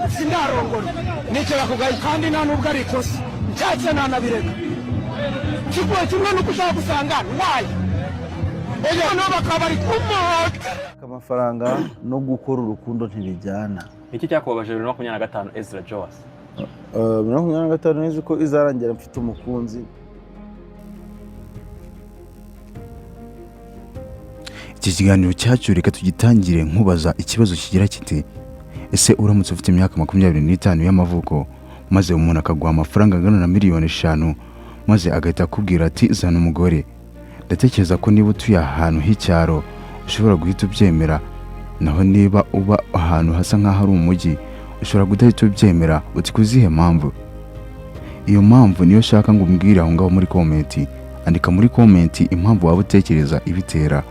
sindarongora nicyo bakugaye kandi nta nubwo ari ikosa nshatse nanabireka kiguye kimwe nuko ushaka gusanga wayi ejo no bakaba bari kumota amafaranga no gukora urukundo ntibijyana. Iki cyakubabaje 2025 Ezra Joas? 2025 nzi ko izarangira mfite umukunzi. Iki kiganiro cyacu reka tugitangire nkubaza ikibazo kigira kiti: ese uramutse ufite imyaka 25 y'amavuko maze umuntu akaguha amafaranga angana na miliyoni 5 maze agahita akubwira ati zana umugore, ndatekereza ko niba utuye ahantu h'icyaro ushobora guhita ubyemera, naho niba uba ahantu hasa nk'aho ari umujyi ushobora gudahita ubyemera uti kuzihe mpamvu? Iyo mpamvu niyo shaka ngo umbwire aho ngaho muri comment. Andika muri comment impamvu waba utekereza ibitera.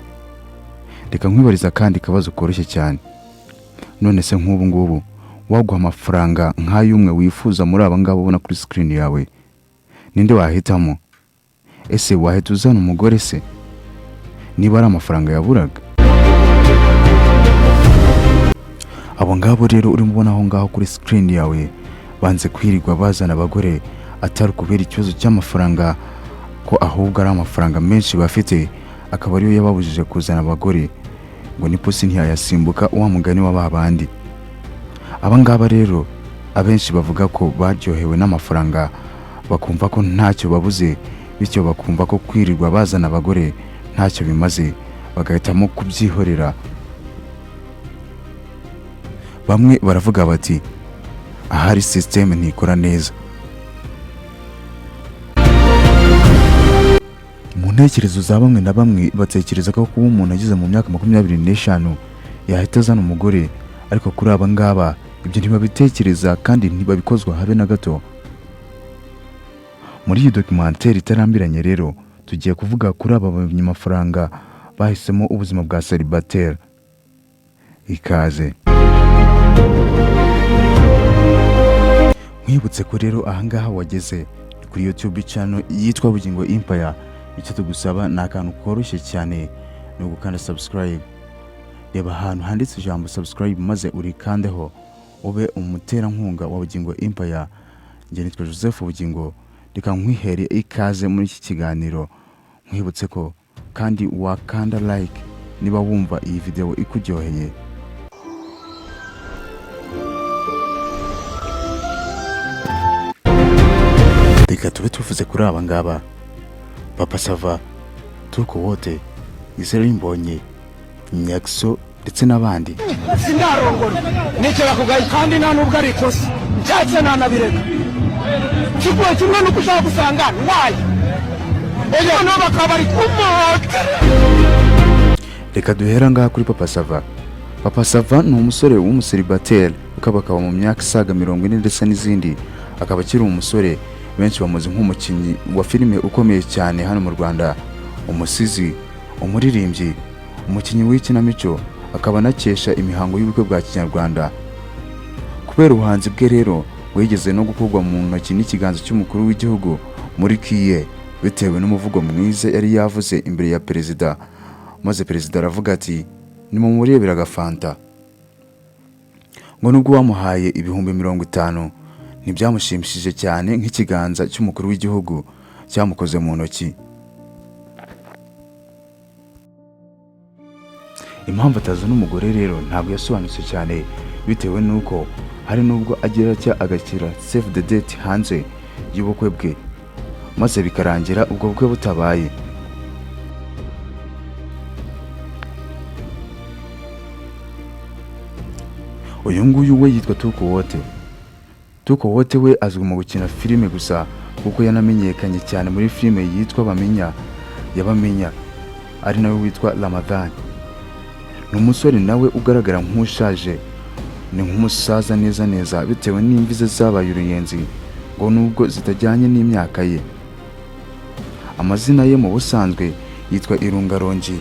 Reka nkwibariza kandi kabazo koroshye cyane. None se nk'ubu ngubu waguha amafaranga nk'ayumwe wifuza muri aba ngabo ubona kuri screen yawe, ninde wahitamo? Ese wahita uzana umugore se niba ari amafaranga yaburaga? Abo ngabo rero uri mubona aho ngaho kuri screen yawe banze kwirirwa bazana abagore atari kubera ikibazo cy'amafaranga, ko ahubwo ari amafaranga menshi bafite akaba ariyo yababujije kuzana abagore, ngo ni pusi ntiyayasimbuka wa mugani w'ababandi. Aba ngaba rero abenshi bavuga ko baryohewe n'amafaranga bakumva ko ntacyo babuze, bityo bakumva ko kwirirwa bazana abagore ntacyo bimaze, bagahitamo kubyihorera. Bamwe baravuga bati ahari system ntikora neza. Mu ntekerezo za bamwe na bamwe batekereza ko kuba umuntu agize mu myaka 25 yahita azana umugore, ariko kuri aba ngaba ibyo ntibabitekereza kandi ntibabikozwa habe na gato. Muri iyi documentaire itarambiranye rero tugiye kuvuga kuri aba banyamafaranga bahisemo ubuzima bwa célibataire. Ikaze. Mwibutse ko rero ahangaha wageze kuri YouTube channel yitwa Bugingo Empire. Icyo tugusaba ni akantu koroshye cyane, ni ugukanda subscribe. Reba ahantu handitse ijambo subscribe maze urikandeho ube umuterankunga wa Bugingo Empire. Njye nitwa Joseph Bugingo, reka nkwihere ikaze muri iki kiganiro. Mwibutse ko kandi wakanda like niba wumva iyi video ikuryoheye. Reka tube tuvuze kuri aba ngaba: Papa Sava, Tuko Wote, Israel Mbonye, Nyakso ndetse n'abandi. sindarongora nicyo bakugaye kandi nta nubwo ari ikosa nshatse nanabireka kiguye kimwe nuko ushaka gusanga wayi ejo no bakaba bari kumota. Reka duhera ngaha kuri Papa Sava. Papa Sava ni umusore w'umuseribateri ukaba mu myaka isaga 40 ndetse n'izindi, akaba akiri umusore. Benshi bamuzi nk'umukinnyi wa filime ukomeye cyane hano mu Rwanda, umusizi, umuririmbyi, umukinnyi w'ikinamico, akaba anakesha imihango y'ubukwe bwa Kinyarwanda. Kubera ubuhanzi bwe rero wigeze no gukorwa mu ntoki n'ikiganza cy'umukuru w'igihugu muri kiye, bitewe n'umuvugo mwiza yari yavuze imbere ya perezida, maze perezida aravuga ati nimumurebera agafanta. Ngo nubwo wamuhaye ibihumbi 50 ntibyamushimishije cyane nk'ikiganza cy'umukuru w'igihugu cyamukoze mu ntoki. Impamvu atazana umugore rero ntabwo yasobanutse cyane, bitewe nuko hari nubwo agira cya agakira save the date hanze y'ubukwe bwe, maze bikarangira ubwo bukwe butabaye. Uyu nguyu we yitwa Tuko Wote. Tuko Wote we azwi mu gukina filime gusa, kuko yanamenyekanye cyane muri filime yitwa Bamenya Yabamenya, ari nawe witwa Ramadhan. Ni umusore nawe ugaragara nk'ushaje, ni nk'umusaza neza bitewe n'imvi ze zabaye uruyenzi, ngo nubwo zitajyanye n'imyaka ye. Amazina ye mu busanzwe yitwa Irungarongi,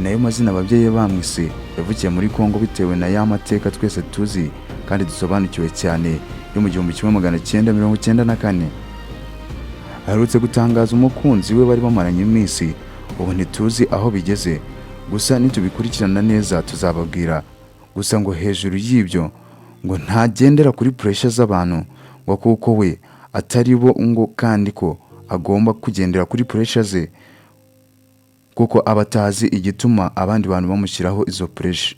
nayo mazina ababyeyi bamwise. Yavukiye muri Kongo bitewe na ya mateka twese tuzi kandi dusobanukiwe cyane yo mu 1994. Aherutse gutangaza umukunzi we bari bamaranye iminsi, ubu ntituzi aho bigeze, gusa nitubikurikirana neza tuzababwira. Gusa ngo hejuru y'ibyo ngo ntagendera kuri pressure z'abantu ngo kuko we atari bo ngo kandi ko agomba kugendera kuri pressure ze kuko abatazi igituma abandi bantu bamushyiraho izo pressure.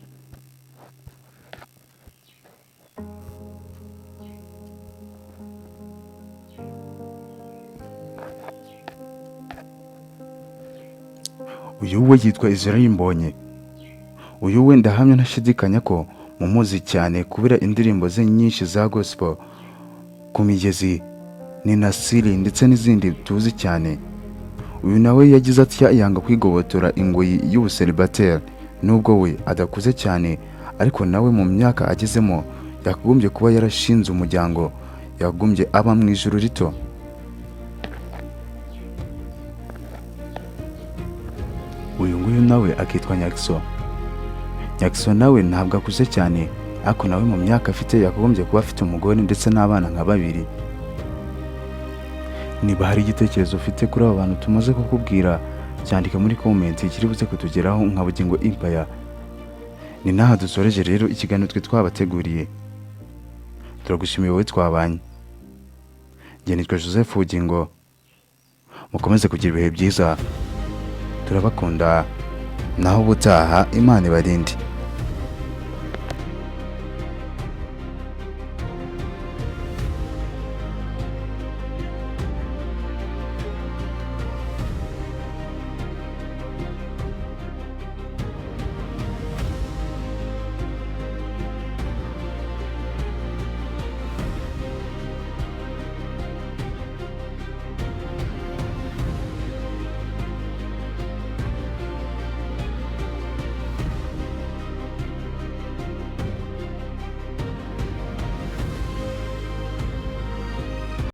Uyu we yitwa Israel Mbonyi. Uyu we ndahamya ntashidikanya ko mumuzi cyane kubera indirimbo ze nyinshi za gospel ku migezi ni Nasiri ndetse n'izindi tuzi cyane. Uyu nawe yagize ati yanga kwigobotora ingoyi y'ubuselibateri nubwo we adakuze cyane ariko nawe mu myaka agezemo yakugombye kuba yarashinze umuryango yagumbye aba mu ijuru rito. Uyu nguyu nawe akitwa Nyakso. Nyakso nawe ntabwo akuze cyane ariko nawe mu myaka afite yakugombye kuba afite umugore ndetse n'abana nka 2. Niba hari igitekerezo ufite kuri aba bantu tumaze kukubwira cyandika muri comment kiri buze kutugeraho nka Bugingo Empire. Ni naha dusoreje rero ikiganiro twe twabateguriye. Turagushimiye wowe twabanye. Njye nitwa Joseph Bugingo. Mukomeze kugira ibihe byiza. Turabakunda naho butaha Imana ibarinde.